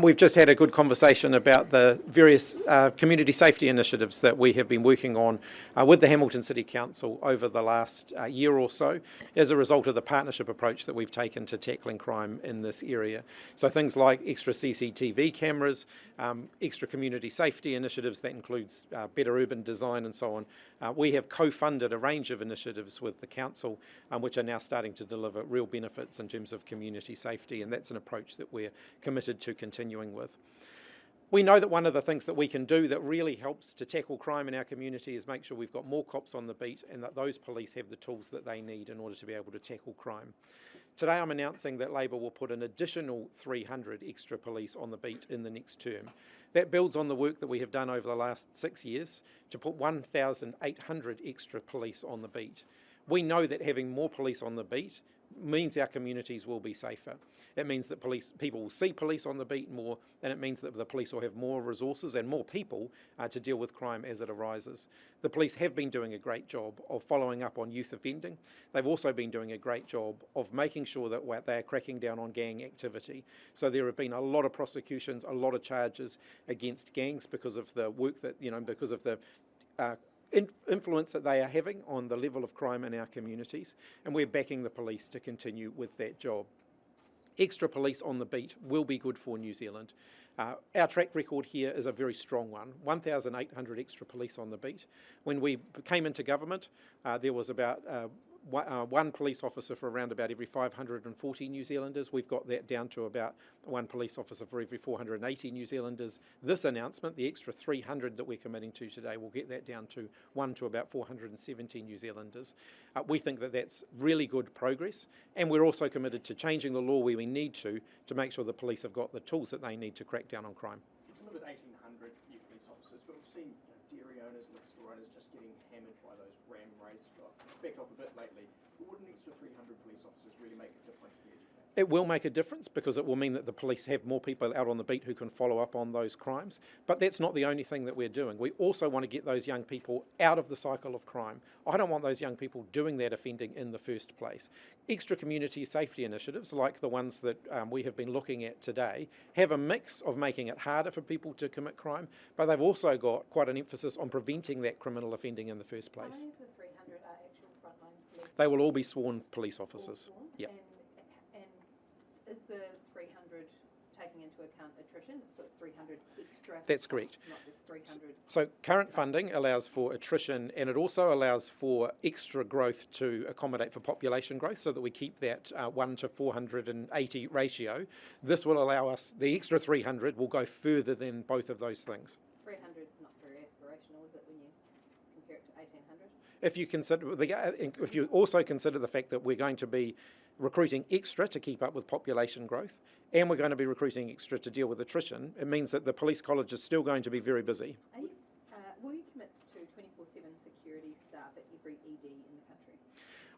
We've just had a good conversation about the various community safety initiatives that we have been working on with the Hamilton City Council over the last year or so as a result of the partnership approach that we've taken to tackling crime in this area. So things like extra CCTV cameras, extra community safety initiatives, that includes better urban design and so on. We have co-funded a range of initiatives with the council which are now starting to deliver real benefits in terms of community safety, and that's an approach that we're committed to continuing with. We know that one of the things that we can do that really helps to tackle crime in our community is make sure we've got more cops on the beat and that those police have the tools that they need in order to be able to tackle crime. Today I'm announcing that Labor will put an additional 300 extra police on the beat in the next term. That builds on the work that we have done over the last 6 years to put 1,800 extra police on the beat. We know that having more police on the beat means our communities will be safer. It means that people will see police on the beat more, and it means that the police will have more resources and more people to deal with crime as it arises. The police have been doing a great job of following up on youth offending. They've also been doing a great job of making sure that they are cracking down on gang activity. So there have been a lot of prosecutions, a lot of charges against gangs because of the work that, because of the influence that they are having on the level of crime in our communities, and we're backing the police to continue with that job. Extra police on the beat will be good for New Zealand. Our track record here is a very strong one, 1,800 extra police on the beat. When we came into government, there was about one police officer for around about every 540 New Zealanders. We've got that down to about one police officer for every 480 New Zealanders. This announcement, the extra 300 that we're committing to today, will get that down to one to about 470 New Zealanders. We think that that's really good progress, and we're also committed to changing the law where we need to make sure the police have got the tools that they need to crack down on crime. You delivered 1,800 new police officers, but we've seen dairy owners, liquor store owners just getting hammered by those ram raids. Backed off a bit lately. But would an extra 300 police officers really make a difference there, do you think? It will make a difference because it will mean that the police have more people out on the beat who can follow up on those crimes. But that's not the only thing that we're doing. We also want to get those young people out of the cycle of crime. I don't want those young people doing that offending in the first place. Extra community safety initiatives, like the ones that we have been looking at today, have a mix of making it harder for people to commit crime, but they've also got quite an emphasis on preventing that criminal offending in the first place. How many of the 300 are actual frontline police? They will all be sworn police officers. Yeah. And is the 300 taking into account attrition? So it's 300 extra? That's correct. Not just 300. So current funding allows for attrition, and it also allows for extra growth to accommodate for population growth so that we keep that 1 to 480 ratio. This will allow us, the extra 300 will go further than both of those things. 300 is not very aspirational, is it, when you compare it to 1,800? If you also consider the fact that we're going to be recruiting extra to keep up with population growth, and we're going to be recruiting extra to deal with attrition, it means that the police college is still going to be very busy. Will you commit to 24/7 security staff at every ED in the country?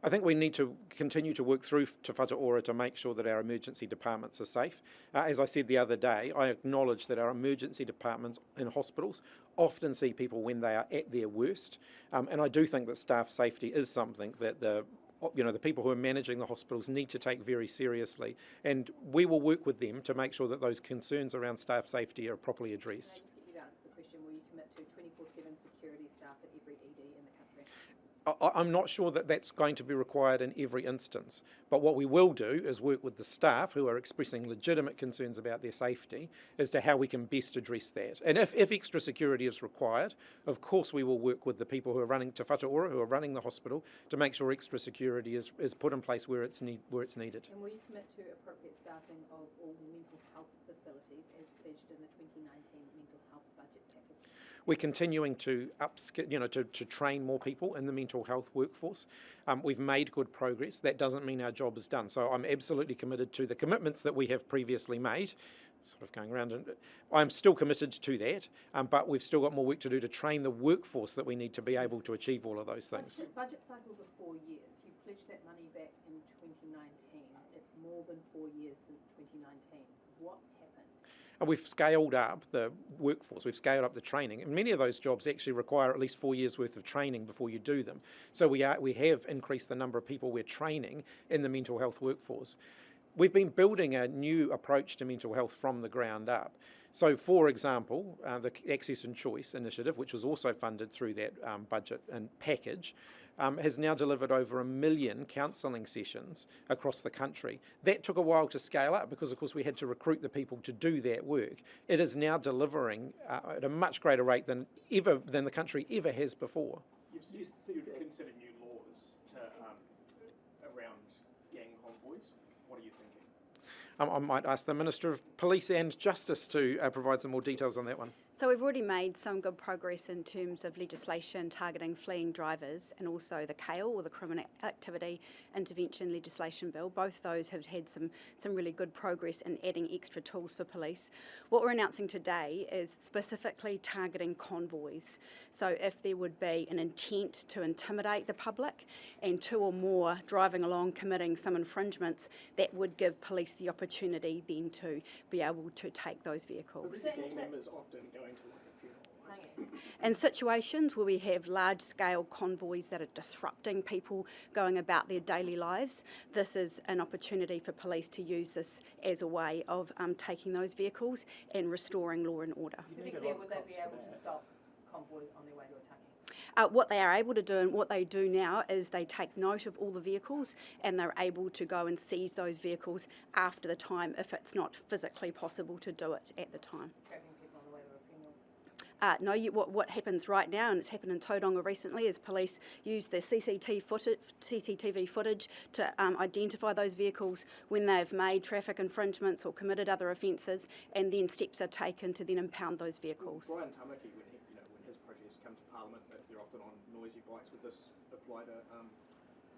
I think we need to continue to work through Te Whatu Ora to make sure that our emergency departments are safe. As I said the other day, I acknowledge that our emergency departments in hospitals often see people when they are at their worst, and I do think that staff safety is something that the people who are managing the hospitals need to take very seriously, and we will work with them to make sure that those concerns around staff safety are properly addressed. Can I just get you to answer the question, will you commit to 24/7 security staff at every ED in the country? I'm not sure that that's going to be required in every instance, but what we will do is work with the staff who are expressing legitimate concerns about their safety as to how we can best address that. And if extra security is required, of course we will work with the people who are running Te Whatu Ora, who are running the hospital, to make sure extra security is put in place where it's needed. And will you commit to appropriate staffing of all mental health facilities as pledged in the 2019 mental health budget package? We're continuing to upskill, to train more people in the mental health workforce. We've made good progress. That doesn't mean our job is done. So I'm absolutely committed to the commitments that we have previously made. Sort of going around, and I'm still committed to that, but we've still got more work to do to train the workforce that we need to be able to achieve all of those things. Budget cycles are 4 years. You pledged that money back in 2019. It's more than 4 years since 2019. What's happened? And we've scaled up the workforce, we've scaled up the training, and many of those jobs actually require at least 4 years worth of training before you do them. So we have increased the number of people we're training in the mental health workforce. we've been building a new approach to mental health from the ground up. So, for example, the Access and Choice initiative, which was also funded through that budget and package, has now delivered over 1 million counselling sessions across the country. That took a while to scale up because, of course, we had to recruit the people to do that work. It is now delivering at a much greater rate than the country ever has before. You've considered new laws around gang convoys. What are you thinking? I might ask the Minister of Police and Justice to provide some more details on that one. So we've already made some good progress in terms of legislation targeting fleeing drivers and also the CAIL, or the Criminal Activity Intervention Legislation Bill. Both those have had some really good progress in adding extra tools for police. What we're announcing today is specifically targeting convoys. So if there would be an intent to intimidate the public and 2 or more driving along committing some infringements, that would give police the opportunity then to be able to take those vehicles. Gang members often going to like a funeral. In situations where we have large-scale convoys that are disrupting people going about their daily lives, this is an opportunity for police to use this as a way of taking those vehicles and restoring law and order. To be clear, would they be able to stop convoys on their way to attacking? What they are able to do and what they do now is they take note of all the vehicles and they're able to go and seize those vehicles after the time if it's not physically possible to do it at the time. Trapping people on the way to a funeral? No, what happens right now, and it's happened in Tauranga recently, is police use the CCTV footage to identify those vehicles when they've made traffic infringements or committed other offences, and then steps are taken to then impound those vehicles. Brian Tamaki, when his protests come to Parliament, they're often on noisy bikes. Would this apply to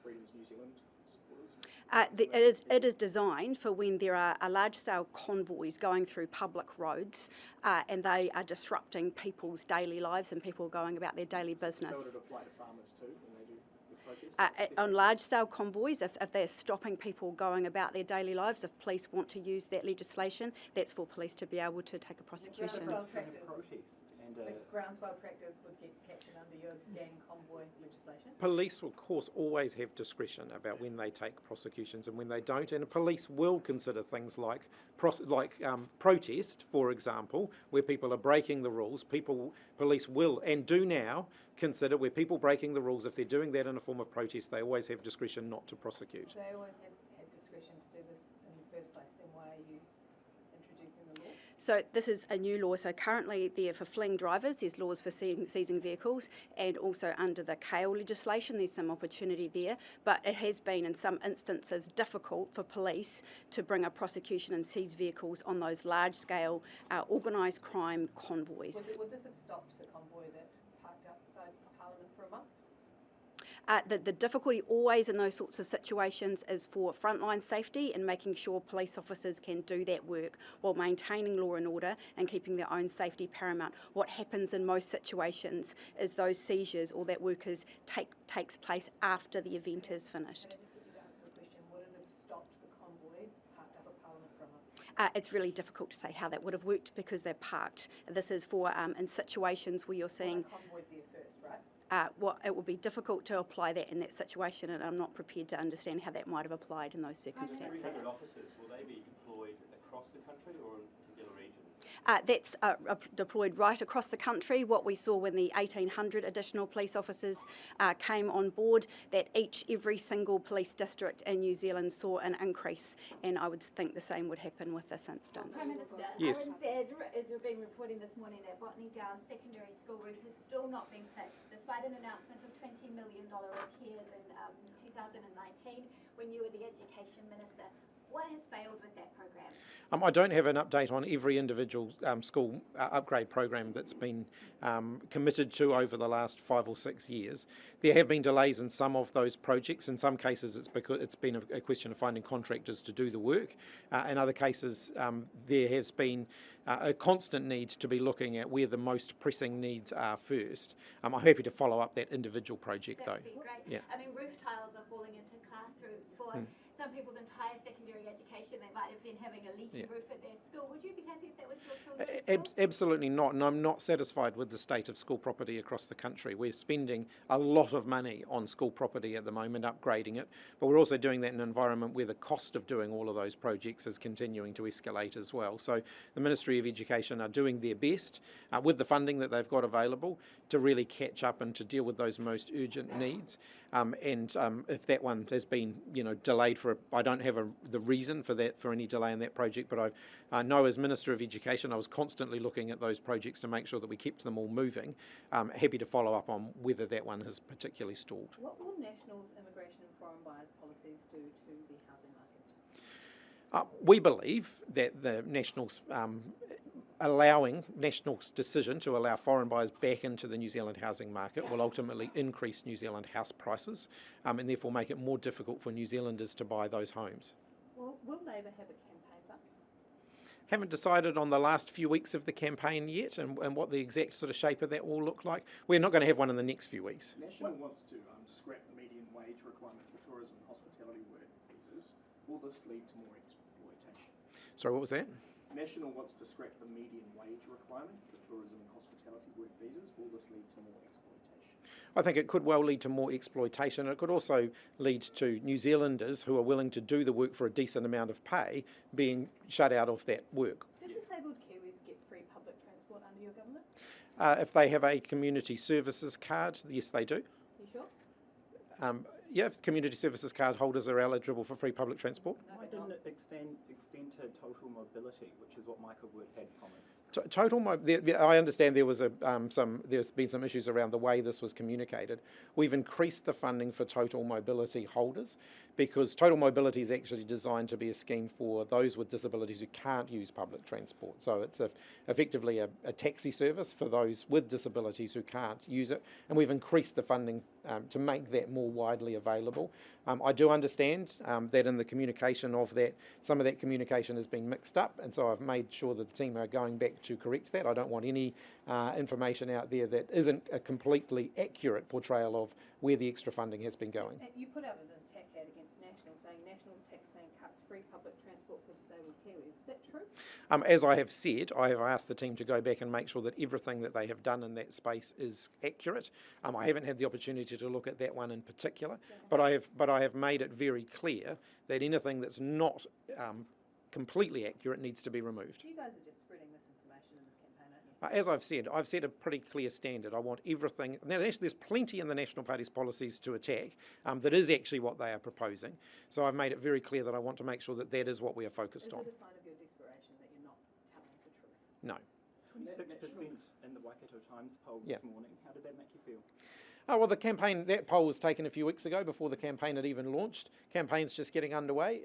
Freedom's New Zealand supporters? It is designed for when there are large-scale convoys going through public roads and they are disrupting people's daily lives and people going about their daily business. So would it apply to farmers too when they do the protests? On large-scale convoys, if they're stopping people going about their daily lives, if police want to use that legislation, that's for police to be able to take a prosecution. The groundswell tractors would get captured under your gang convoy legislation? Police will, of course, always have discretion about when they take prosecutions and when they don't, and police will consider things like protest, for example, where people are breaking the rules. Police will and do now consider where people breaking the rules, if they're doing that in a form of protest, they always have discretion not to prosecute. They always had discretion to do this in the first place, then why are you introducing the law? So this is a new law. So currently there for fleeing drivers, there's laws for seizing vehicles, and also under the CAIL legislation there's some opportunity there, but it has been in some instances difficult for police to bring a prosecution and seize vehicles on those large-scale organised crime convoys. Would this have stopped the convoy that parked outside Parliament for a month? The difficulty always in those sorts of situations is for frontline safety and making sure police officers can do that work while maintaining law and order and keeping their own safety paramount. What happens in most situations is those seizures or that work takes place after the event is finished. Can I just get you to answer the question, would it have stopped the convoy parked up at Parliament for a month? It's really difficult to say how that would have worked because they're parked. This is for in situations where you're seeing... Well, a convoy there first, right? It would be difficult to apply that in that situation, and I'm not prepared to understand how that might have applied in those circumstances. 300 officers, will they be deployed across the country or in particular regions? That's deployed right across the country. What we saw when the 1,800 additional police officers came on board, that every single police district in New Zealand saw an increase, and I would think the same would happen with this instance. Prime Minister, Yes. RNZ, as we've been reporting this morning, that Botany Downs secondary school roof has still not been fixed, despite an announcement of $20 million repairs in 2019 when you were the Education Minister. What has failed with that program? I don't have an update on every individual school upgrade program that's been committed to over the last 5 or 6 years. There have been delays in some of those projects. In some cases, it's because it's been a question of finding contractors to do the work. In other cases, there has been a constant need to be looking at where the most pressing needs are first. I'm happy to follow up that individual project, though. That'd be great. Yeah. I mean, roof tiles are falling into classrooms for some people's entire secondary education. They might have been having a leaky roof at their school. Would you be happy if that was your this? Absolutely not, and I'm not satisfied with the state of school property across the country. We're spending a lot of money on school property at the moment, upgrading it, but we're also doing that in an environment where the cost of doing all of those projects is continuing to escalate as well. So the Ministry of Education are doing their best with the funding that they've got available to really catch up and to deal with those most urgent needs. If that one has been, delayed I don't have the reason for that, for any delay in that project, but I know as Minister of Education I was constantly looking at those projects to make sure that we kept them all moving. Happy to follow up on whether that one has particularly stalled. What will National's immigration and foreign buyers policies do to the housing market? We believe that the Nationals National's decision to allow foreign buyers back into the New Zealand housing market will ultimately increase New Zealand house prices and therefore make it more difficult for New Zealanders to buy those homes. Will Labor have a campaign fund? Haven't decided on the last few weeks of the campaign yet and what the exact sort of shape of that will look like. We're not going to have one in the next few weeks. National wants to scrap the median wage requirement for tourism and hospitality work visas. Will this lead to more exploitation? Sorry, what was that? National wants to scrap the median wage requirement for tourism and hospitality work visas. Will this lead to more exploitation? I think it could well lead to more exploitation. It could also lead to New Zealanders who are willing to do the work for a decent amount of pay being shut out of that work. Did disabled Kiwis get free public transport under your government? If they have a community services card, yes, they do. You sure? If community services card holders are eligible for free public transport. Why didn't it extend to total mobility, which is what Michael Wood had promised? I understand there's been some issues around the way this was communicated. We've increased the funding for total mobility holders because total mobility is actually designed to be a scheme for those with disabilities who can't use public transport. So it's effectively a taxi service for those with disabilities who can't use it, and we've increased the funding to make that more widely available. I do understand that in the communication of that, some of that communication has been mixed up, and so I've made sure that the team are going back to correct that. I don't want any information out there that isn't a completely accurate portrayal of where the extra funding has been going. You put out an attack ad against National saying National's taxpaying cuts free public transport for disabled Kiwis. Is that true? As I have said, I have asked the team to go back and make sure that everything that they have done in that space is accurate. I haven't had the opportunity to look at that one in particular, but I have made it very clear that anything that's not completely accurate needs to be removed. You guys are just spreading misinformation in this campaign, aren't you? As I've set a pretty clear standard. I want everything. Now, there's plenty in the National Party's policies to attack that is actually what they are proposing. So I've made it very clear that I want to make sure that that is what we are focused on. Is it a sign of your desperation that you're not telling the truth? No. 26% in the Waikato Times poll this morning. How did that make you feel? Well, that poll was taken a few weeks ago before the campaign had even launched. Campaign's just getting underway.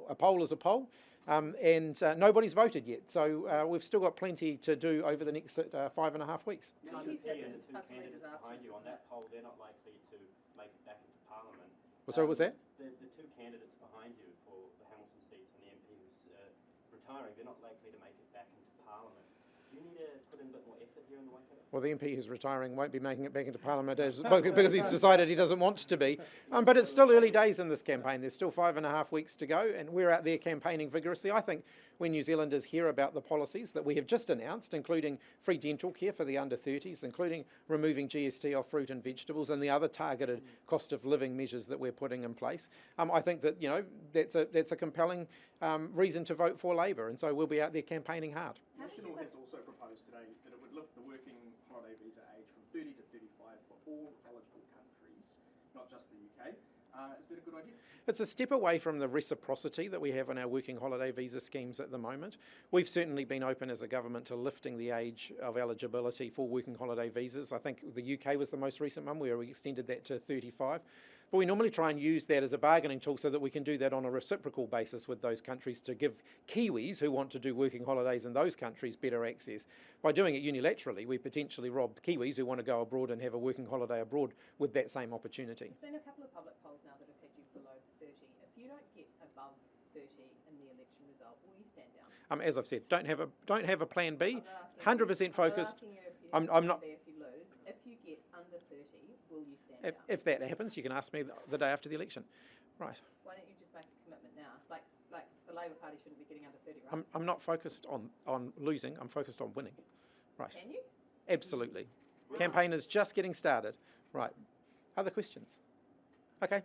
A poll is a poll, and nobody's voted yet. So we've still got plenty to do over the next 5.5 weeks. And the two candidates behind you on that poll, they're not likely to make it back into Parliament. Well, sorry, what was that? The two candidates behind you for the Hamilton seats and the MP who's retiring, they're not likely to make it back into Parliament. Do you need to put in a bit more effort here in the Waikato? Well, the MP who's retiring won't be making it back into Parliament because he's decided he doesn't want to be. But it's still early days in this campaign. There's still 5.5 weeks to go, and we're out there campaigning vigorously. I think when New Zealanders hear about the policies that we have just announced, including free dental care for the under 30s, including removing GST off fruit and vegetables, and the other targeted cost of living measures that we're putting in place, I think that that's a compelling reason to vote for Labor, and so we'll be out there campaigning hard. National has also proposed today that it would lift the working holiday visa age from 30 to 35 for all eligible countries, not just the UK. Is that a good idea? It's a step away from the reciprocity that we have in our working holiday visa schemes at the moment. We've certainly been open as a government to lifting the age of eligibility for working holiday visas. I think the UK was the most recent one where we extended that to 35. But we normally try and use that as a bargaining tool so that we can do that on a reciprocal basis with those countries to give Kiwis who want to do working holidays in those countries better access. By doing it unilaterally, we potentially rob Kiwis who want to go abroad and have a working holiday abroad with that same opportunity. There's been a couple of public polls now that have had you below 30. If you don't get above 30 in the election result, will you stand down? As I've said, don't have a plan B. I'm not 100% asking focused. I'm not asking you if you lose. If you get under 30, will you stand down? If that happens, you can ask me the day after the election. Right. Why don't you just make a commitment now? Like the Labor Party shouldn't be getting under 30, right? I'm not focused on losing, I'm focused on winning. Right. Can you? Absolutely. Campaign is just getting started. Right. Other questions? Okay.